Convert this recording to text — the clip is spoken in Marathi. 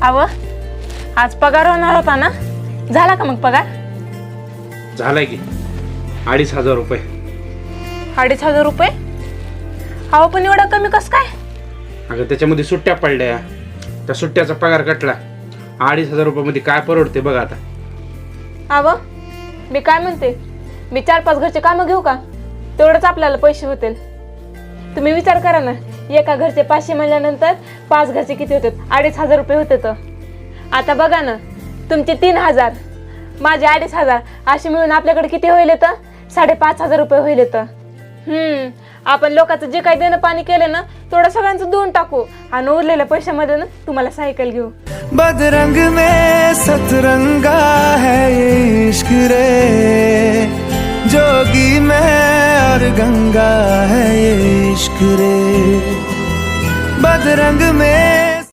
अव आज पगार होणार होता ना, झाला का मग पगार? झालाय की 2,500 रुपये. 2,500 रुपये? अहो पण एवढा कमी कस काय? अगं त्याच्यामध्ये सुट्ट्या पडल्या, त्या सुट्ट्याचा पगार कटला. 2,500 रुपयामध्ये काय परवडते बघा आता. अव मी काय म्हणते, मी 4-5 घरचे कामं घेऊ का? तेवढंच आपल्याला पैसे होतील. तुम्ही विचार करा ना, एका घरचे 500 म्हणल्यानंतर 5 घरचे किती होते? 2,500 रुपये होते. तर आता बघा ना, तुमचे 3,000, माझे 2,500, असे मिळून आपल्याकडे किती होईल? तर 5,500 रुपये होईल. तर आपण लोकांचं जे काही देणं पाणी केलं ना, थोडं सगळ्यांचं देऊन टाकू आणि उरलेल्या पैशामध्ये ना तुम्हाला सायकल घेऊ. बदरंग में सतरंगा है ये इश्क रे, जोगी में और गंगा है ये इश्क रे. बदरंग में